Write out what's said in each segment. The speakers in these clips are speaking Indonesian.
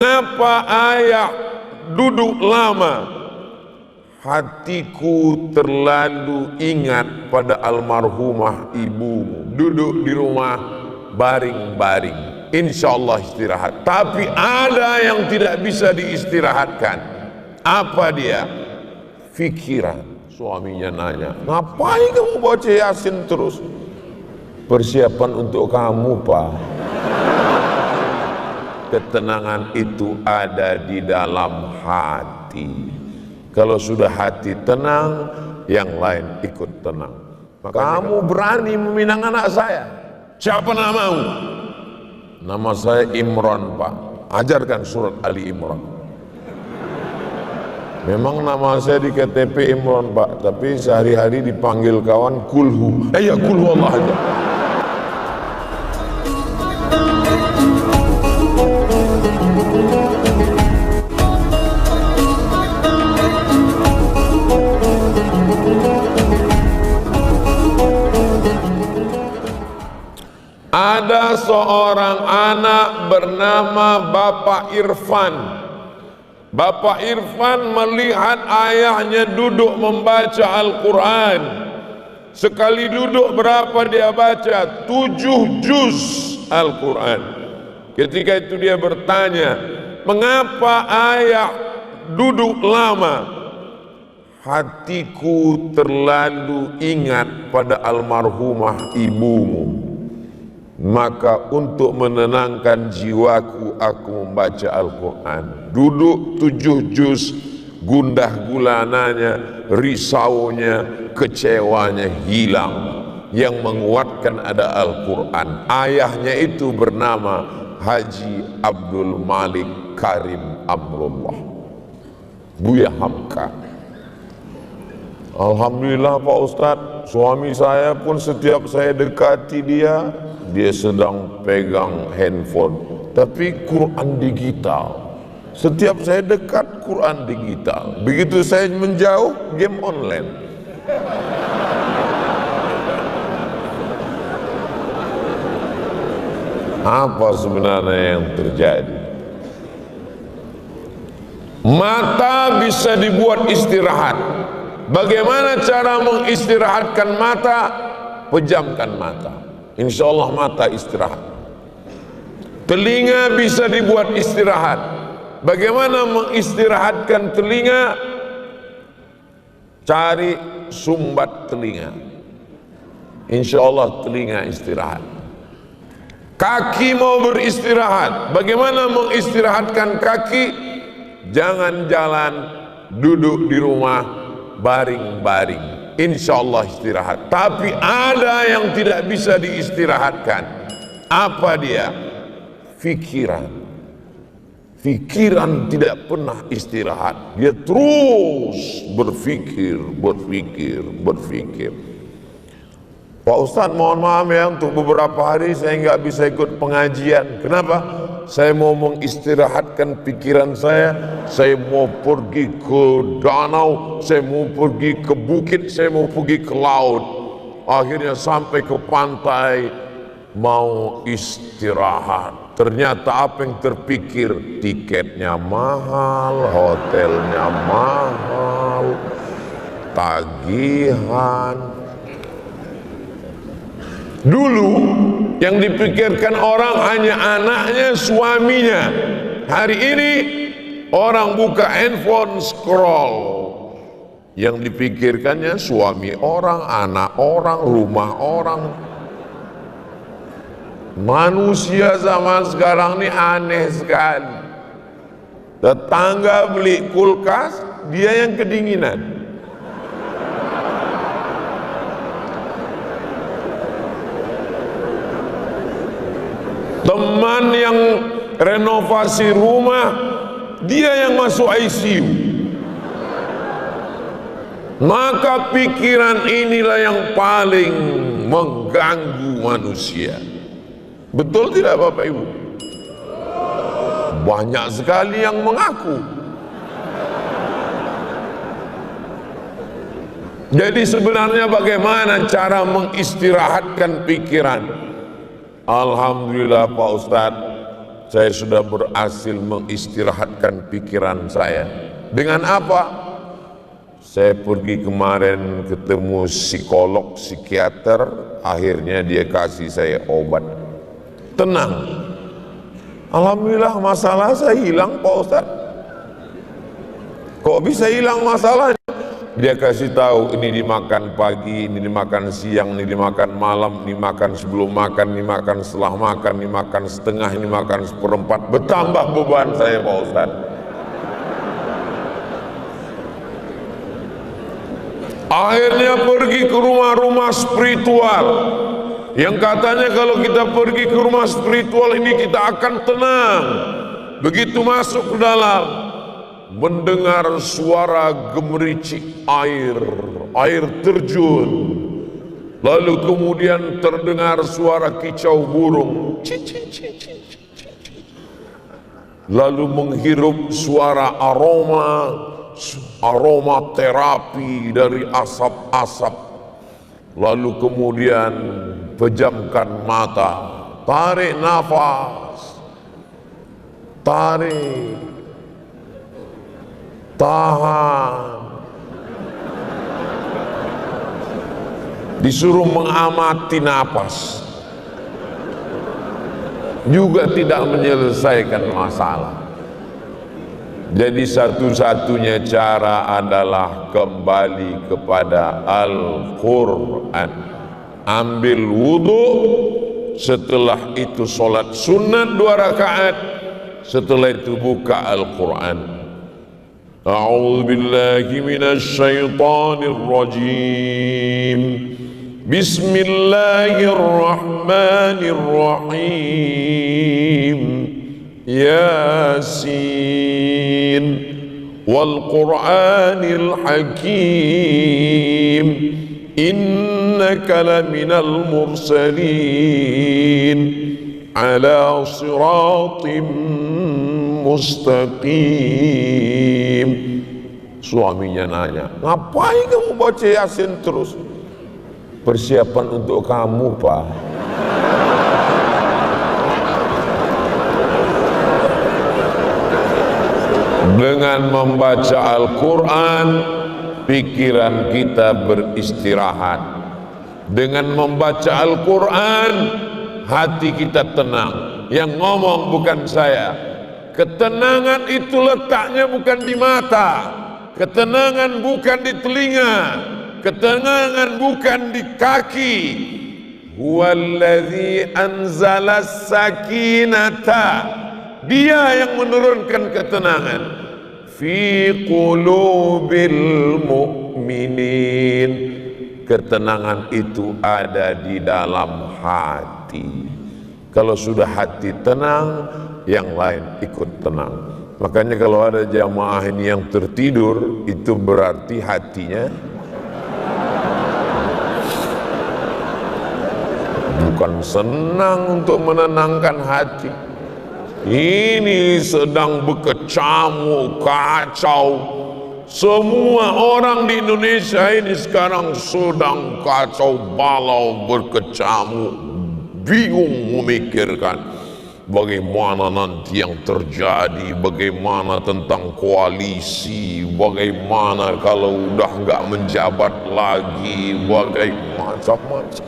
Kenapa ayah duduk lama? Hatiku terlalu ingat pada almarhumah ibumu. Duduk di rumah baring-baring, insya Allah istirahat. Tapi ada yang tidak bisa diistirahatkan. Apa dia? Fikiran. Suaminya nanya, ngapain kamu baca Yasin terus? Persiapan untuk kamu, Pak. Ketenangan itu ada di dalam hati. Kalau sudah hati tenang, yang lain ikut tenang. Kamu berani meminang anak saya? Siapa namamu? Nama saya Imran, Pak. Ajarkan surat Ali Imran. Memang nama saya di KTP Imran, Pak, tapi sehari-hari dipanggil kawan Kulhu. Ya Kulhu Allah aja. Ada seorang anak bernama Bapak Irfan. Bapak Irfan melihat ayahnya duduk membaca Al-Quran. Sekali duduk berapa dia baca? 7 juz Al-Quran. Ketika itu dia bertanya, mengapa ayah duduk lama? Hatiku terlalu ingat pada almarhumah ibumu. Maka untuk menenangkan jiwaku, aku membaca Al-Quran. Duduk 7 juz, gundah gulananya, risaunya, kecewanya hilang. Yang menguatkan ada Al-Quran. Ayahnya itu bernama Haji Abdul Malik Karim Amrullah, Buya Hamka. Alhamdulillah Pak Ustadz, suami saya pun setiap saya dekati dia sedang pegang handphone, tapi Quran digital. Setiap saya dekat, Quran digital. Begitu saya menjauh, game online. Apa sebenarnya yang terjadi? Mata bisa dibuat istirahat. Bagaimana cara mengistirahatkan mata? Pejamkan mata, insya Allah mata istirahat. Telinga bisa dibuat istirahat. Bagaimana mengistirahatkan telinga? Cari sumbat telinga, insya Allah telinga istirahat. Kaki mau beristirahat, bagaimana mengistirahatkan kaki? Jangan jalan, duduk di rumah baring-baring, insya Allah istirahat. Tapi ada yang tidak bisa diistirahatkan. Apa dia? Fikiran. Fikiran tidak pernah istirahat. Dia terus berpikir. Pak Ustadz, mohon maaf ya, untuk beberapa hari saya nggak bisa ikut pengajian. Kenapa? Saya mau mengistirahatkan pikiran saya. Saya mau pergi ke danau, saya mau pergi ke bukit, saya mau pergi ke laut. Akhirnya sampai ke pantai, mau istirahat. Ternyata apa yang terpikir? Tiketnya mahal, hotelnya mahal, tagihan. Dulu yang dipikirkan orang hanya anaknya, suaminya. Hari ini orang buka handphone, scroll. Yang dipikirkannya suami orang, anak orang, rumah orang. Manusia zaman sekarang ini aneh sekali. Tetangga beli kulkas, dia yang kedinginan. Teman yang renovasi rumah, dia yang masuk ICU. Maka pikiran inilah yang paling mengganggu manusia. Betul tidak Bapak Ibu? Banyak sekali yang mengaku. Jadi sebenarnya bagaimana cara mengistirahatkan pikiran? Alhamdulillah Pak Ustadz, saya sudah berhasil mengistirahatkan pikiran saya. Dengan apa? Saya pergi kemarin ketemu psikolog, psikiater, akhirnya dia kasih saya obat. Tenang. Alhamdulillah masalah saya hilang Pak Ustaz. Kok bisa hilang masalahnya? Dia kasih tahu ini dimakan pagi, ini dimakan siang, ini dimakan malam, ini makan sebelum makan, ini makan setelah makan, ini makan setengah, ini makan seperempat. Bertambah beban saya Pak Ustaz. Akhirnya pergi ke rumah-rumah spiritual yang katanya kalau kita pergi ke rumah spiritual ini kita akan tenang. Begitu masuk ke dalam, mendengar suara gemericik air terjun, lalu kemudian terdengar suara kicau burung, lalu menghirup suara aroma terapi dari asap-asap, lalu kemudian pejamkan mata, tarik nafas, tarik, tahan, disuruh mengamati napas, juga tidak menyelesaikan masalah. Jadi satu-satunya cara adalah kembali kepada Al-Quran. Ambil wudhu, setelah itu sholat sunat 2 rakaat, setelah itu buka Al-Quran. A'udzu billahi minasy syaithanir rajim. Bismillahirrahmanirrahim. Yasin wal Qur'anil Hakim, innaka laminal mursalin ala siratim mustaqim. Suaminya nanya, ngapain kamu baca Yasin terus? Persiapan untuk kamu, Pak. Dengan membaca Al-Quran, pikiran kita beristirahat. Dengan membaca Al-Quran, hati kita tenang. Yang ngomong bukan saya. Ketenangan itu letaknya bukan di mata, ketenangan bukan di telinga, ketenangan bukan di kaki. Huwallazi anzalas sakinata, dia yang menurunkan ketenangan fi qulubil mu'minin. Ketenangan itu ada di dalam hati. Kalau sudah hati tenang, yang lain ikut tenang. Makanya kalau ada jamaah ini yang tertidur, itu berarti hatinya bukan senang untuk menenangkan hati. Ini sedang berkecamuk, kacau. Semua orang di Indonesia ini sekarang sedang kacau balau, berkecamuk, bingung memikirkan bagaimana nanti yang terjadi, bagaimana tentang koalisi, bagaimana kalau udah nggak menjabat lagi, macam-macam.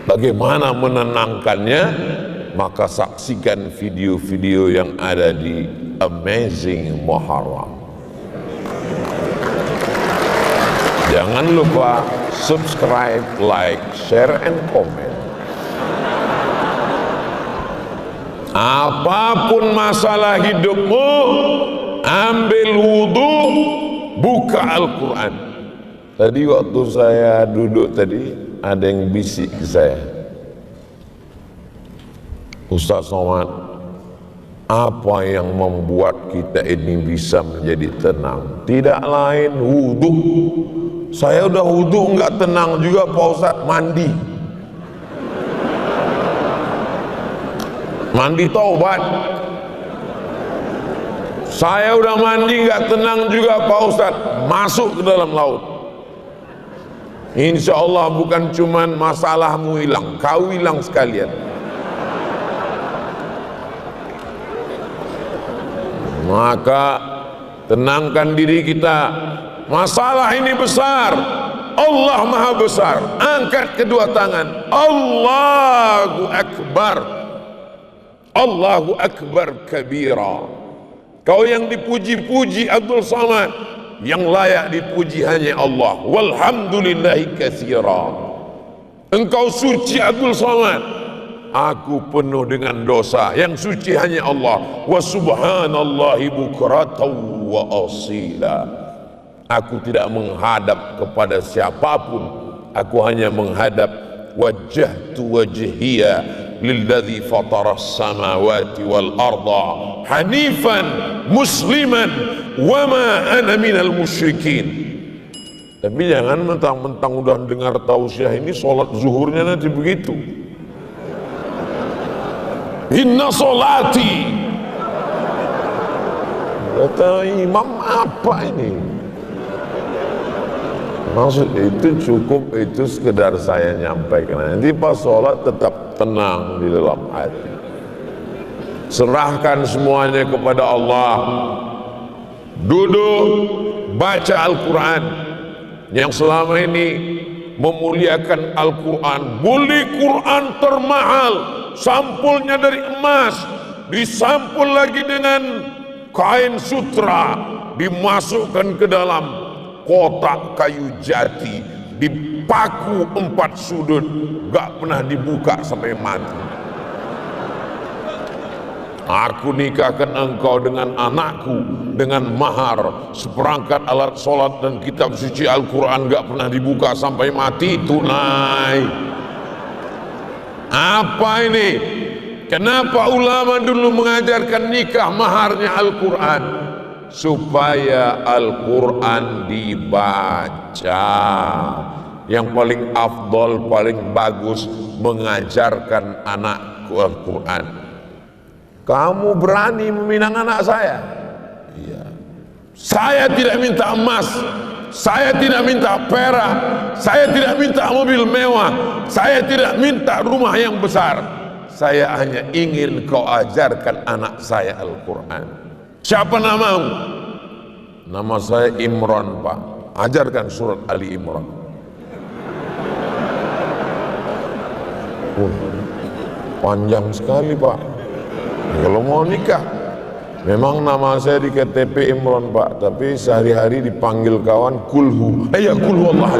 Bagaimana menenangkannya? Maka saksikan video-video yang ada di Amazing Muharram. Jangan lupa subscribe, like, share, and comment. Apapun masalah hidupmu, ambil wudhu, buka Al-Quran. Tadi waktu saya duduk tadi, ada yang bisik ke saya, Ustaz Somad, apa yang membuat kita ini bisa menjadi tenang? Tidak lain wudhu. Saya udah wudhu nggak tenang juga Pak Ustaz. Mandi taubat. Saya udah mandi nggak tenang juga Pak Ustaz. Masuk ke dalam laut. Insya Allah bukan cuman masalahmu hilang, kau hilang sekalian. Maka tenangkan diri kita, masalah ini besar, Allah maha besar. Angkat kedua tangan, Allahu Akbar, Allahu Akbar kabira. Kau yang dipuji-puji Abdul Samad, yang layak dipuji hanya Allah. Walhamdulillahi katsira. Engkau suci Abdul Samad, aku penuh dengan dosa, yang suci hanya Allah. Wa subhanallahi bukratan wa asila. Aku tidak menghadap kepada siapapun, aku hanya menghadap wajjahtu wajhiya lilladzi fataras samawati wal arda hanifan musliman wa ma ana minal musyrikin. Tapi jangan mentang-mentang udah dengar tausiah ini sholat zuhurnya nanti begitu. Inna sholati, kata imam, apa ini? Maksud itu cukup, itu sekedar saya nyampaikan. Nanti pas sholat tetap tenang di dalam hati. Serahkan semuanya kepada Allah. Duduk, baca Al-Quran. Yang selama ini memuliakan Al-Quran, beli Quran termahal, sampulnya dari emas, disampul lagi dengan kain sutra, dimasukkan ke dalam kotak kayu jati, dipaku 4 sudut, gak pernah dibuka sampai mati. Aku nikahkan engkau dengan anakku dengan mahar seperangkat alat sholat dan kitab suci Al-Quran, gak pernah dibuka sampai mati, tunai. Apa ini? Kenapa ulama dulu mengajarkan nikah maharnya Al-Quran? Supaya Al-Quran dibaca. Yang paling afdol, paling bagus mengajarkan anakku Al-Quran. Kamu berani meminang anak saya? Iya. Saya tidak minta emas, saya tidak minta perak, saya tidak minta mobil mewah, saya tidak minta rumah yang besar. Saya hanya ingin kau ajarkan anak saya Al-Quran. Siapa namamu? Nama saya Imran, Pak. Ajarkan surat Ali Imran. Panjang sekali, Pak. Kalau mau nikah, memang nama saya di KTP Imran, Pak, tapi sehari-hari dipanggil kawan kulhu. Ya kulhu Allah.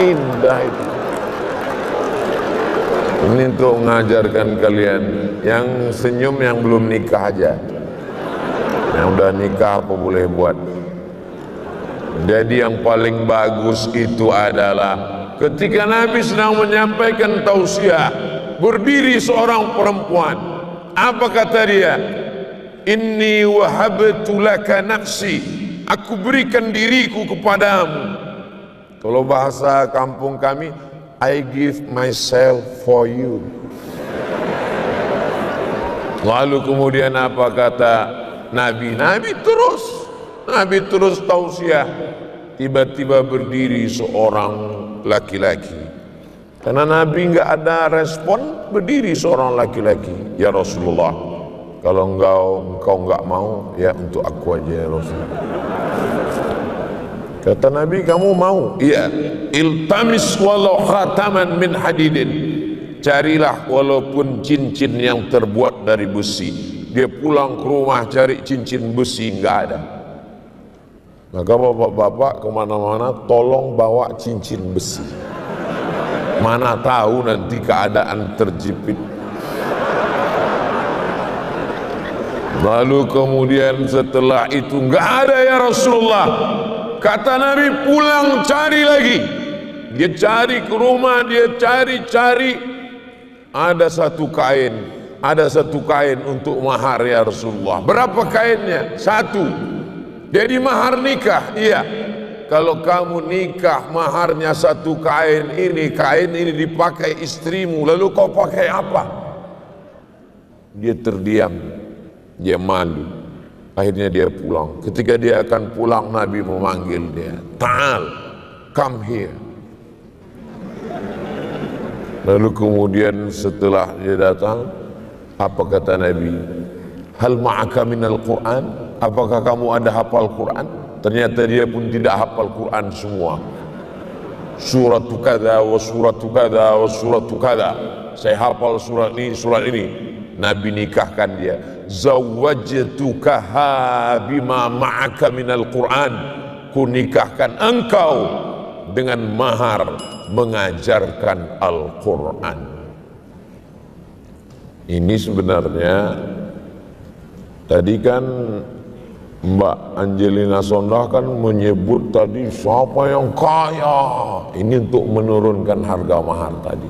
Indah itu. Ini untuk mengajarkan kalian yang senyum, yang belum nikah aja. Yang udah nikah apa boleh buat. Jadi yang paling bagus itu adalah ketika Nabi sedang menyampaikan tausiah, berdiri seorang perempuan. Apa kata dia? Inni wahabtu laka nafsi, aku berikan diriku kepadamu. Kalau bahasa kampung kami, I give myself for you. Lalu kemudian apa kata Nabi? Nabi terus tausiah. Tiba-tiba berdiri seorang laki-laki. Karena Nabi nggak ada respon, berdiri seorang laki-laki. Ya Rasulullah, kalau engkau nggak mau, ya untuk aku aja ya Rasulullah. Kata Nabi, kamu mau? Iya. Iltamis walau khataman min hadidin. Carilah walaupun cincin yang terbuat dari besi. Dia pulang ke rumah cari cincin besi, nggak ada. Maka bapak-bapak kemana-mana tolong bawa cincin besi. Mana tahu nanti keadaan terjepit. Lalu kemudian setelah itu nggak ada ya Rasulullah. Kata Nabi, pulang cari lagi. Dia cari ke rumah, dia cari. Ada satu kain untuk mahar ya Rasulullah. Berapa kainnya? 1. Jadi mahar nikah, iya. Kalau kamu nikah maharnya 1 kain ini dipakai istrimu, lalu kau pakai apa? Dia terdiam, dia malu. Akhirnya dia pulang. Ketika dia akan pulang, Nabi memanggil dia, Ta'al, come here. Lalu kemudian setelah dia datang, Apa kata Nabi? Hal ma'aka minal Qur'an? Apakah kamu ada hafal Quran? Ternyata dia pun tidak hafal Quran semua. Suratu kada wa suratu kada wa suratu kada. Saya hafal surat ini, surat ini. Nabi nikahkan dia. Zawwajtukaha bima ma'aka minal Qur'an. Ku nikahkan engkau dengan mahar mengajarkan Al-Quran. Ini sebenarnya tadi kan Mbak Angelina Sondah kan menyebut tadi siapa yang kaya. Ini untuk menurunkan harga mahar tadi.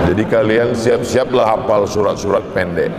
Jadi kalian siap-siaplah hafal surat-surat pendek.